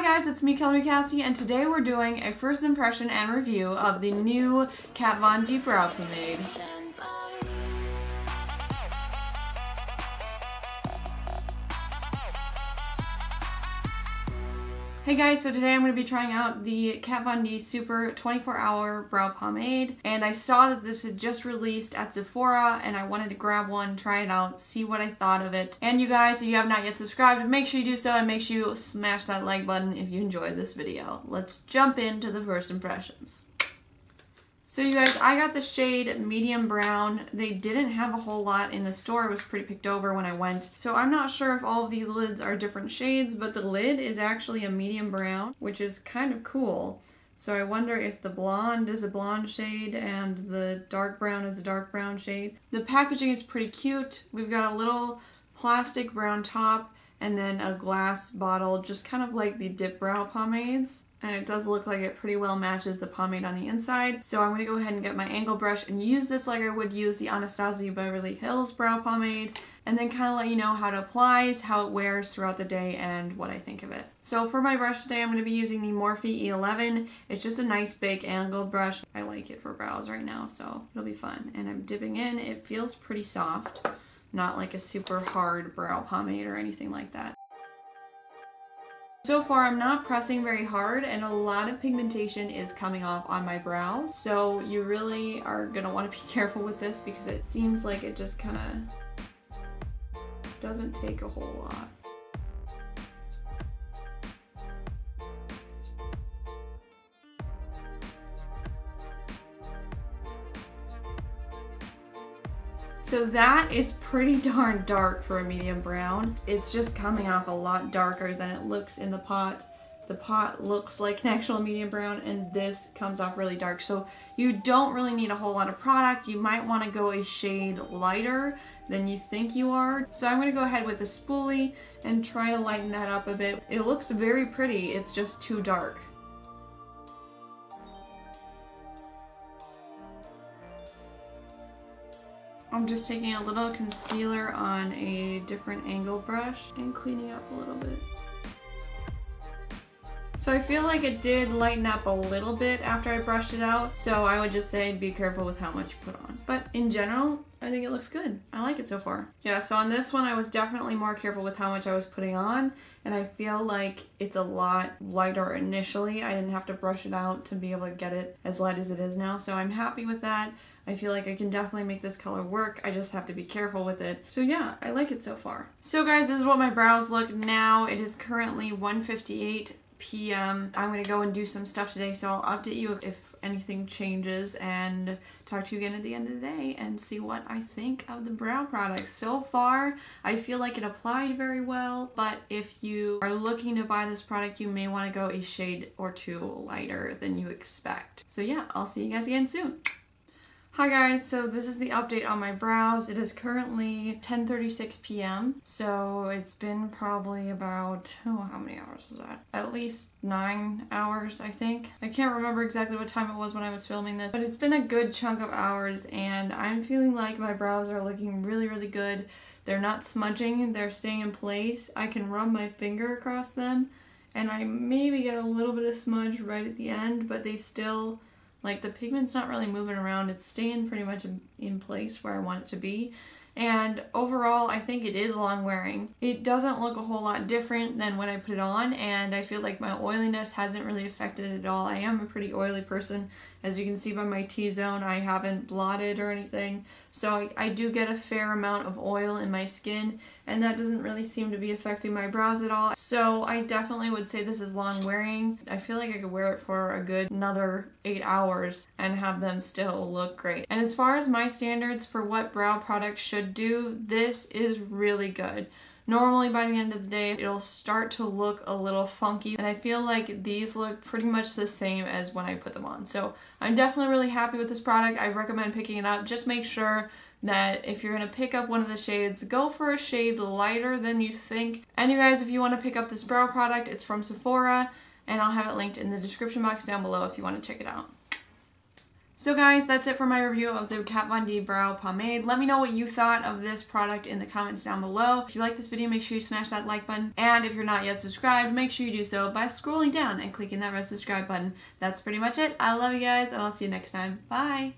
Hi guys, it's me, ColorMeCassie, and today we're doing a first impression and review of the new Kat Von D Brow Pomade. Hey guys, so today I'm going to be trying out the Kat Von D Super 24-Hour Brow Pomade, and I saw that this had just released at Sephora, and I wanted to grab one, try it out, see what I thought of it. And you guys, if you have not yet subscribed, make sure you do so, and make sure you smash that like button if you enjoyed this video. Let's jump into the first impressions. So you guys, I got the shade medium brown. They didn't have a whole lot in the store. It was pretty picked over when I went. So I'm not sure if all of these lids are different shades, but the lid is actually a medium brown, which is kind of cool. So I wonder if the blonde is a blonde shade and the dark brown is a dark brown shade. The packaging is pretty cute. We've got a little plastic brown top and then a glass bottle, just kind of like the dip brow pomades. And it does look like it pretty well matches the pomade on the inside. So I'm going to go ahead and get my angle brush and use this like I would use the Anastasia Beverly Hills brow pomade, and then kind of let you know how it applies, how it wears throughout the day, and what I think of it. So for my brush today, I'm going to be using the Morphe E11. It's just a nice big angled brush. I like it for brows right now, so it'll be fun. And I'm dipping in. It feels pretty soft, not like a super hard brow pomade or anything like that. So far, I'm not pressing very hard, and a lot of pigmentation is coming off on my brows. So you really are going to want to be careful with this because it seems like it just kind of doesn't take a whole lot. So that is pretty darn dark for a medium brown. It's just coming off a lot darker than it looks in the pot. The pot looks like an actual medium brown, and this comes off really dark. So you don't really need a whole lot of product. You might want to go a shade lighter than you think you are. So I'm going to go ahead with a spoolie and try to lighten that up a bit. It looks very pretty, it's just too dark. I'm just taking a little concealer on a different angle brush and cleaning up a little bit. So I feel like it did lighten up a little bit after I brushed it out, so I would just say be careful with how much you put on. But in general, I think it looks good. I like it so far. Yeah, so on this one I was definitely more careful with how much I was putting on, and I feel like it's a lot lighter initially. I didn't have to brush it out to be able to get it as light as it is now, so I'm happy with that. I feel like I can definitely make this color work. I just have to be careful with it. So yeah, I like it so far. So guys, this is what my brows look now. It is currently 1:58 p.m. I'm gonna go and do some stuff today, so I'll update you if anything changes and talk to you again at the end of the day and see what I think of the brow product. So far, I feel like it applied very well, but if you are looking to buy this product, you may want to go a shade or two lighter than you expect. So yeah, I'll see you guys again soon. Hi guys, so this is the update on my brows. It is currently 10:36 p.m. So it's been probably about, how many hours is that? At least 9 hours, I think. I can't remember exactly what time it was when I was filming this, but it's been a good chunk of hours, and I'm feeling like my brows are looking really, really good. They're not smudging, they're staying in place. I can rub my finger across them, and I maybe get a little bit of smudge right at the end, but they still, like, the pigment's not really moving around. It's staying pretty much in place where I want it to be. And overall, I think it is long wearing. It doesn't look a whole lot different than when I put it on, and I feel like my oiliness hasn't really affected it at all. I am a pretty oily person. As you can see by my T-zone, I haven't blotted or anything. So I do get a fair amount of oil in my skin, and that doesn't really seem to be affecting my brows at all. So I definitely would say this is long wearing. I feel like I could wear it for a good another 8 hours and have them still look great. And as far as my standards for what brow products should do, this is really good. Normally by the end of the day, it'll start to look a little funky, and I feel like these look pretty much the same as when I put them on. So I'm definitely really happy with this product. I recommend picking it up. Just make sure that if you're going to pick up one of the shades, go for a shade lighter than you think. And you guys, if you want to pick up this brow product, it's from Sephora, and I'll have it linked in the description box down below if you want to check it out. So guys, that's it for my review of the Kat Von D Brow Pomade. Let me know what you thought of this product in the comments down below. If you like this video, make sure you smash that like button. And if you're not yet subscribed, make sure you do so by scrolling down and clicking that red subscribe button. That's pretty much it. I love you guys, and I'll see you next time. Bye!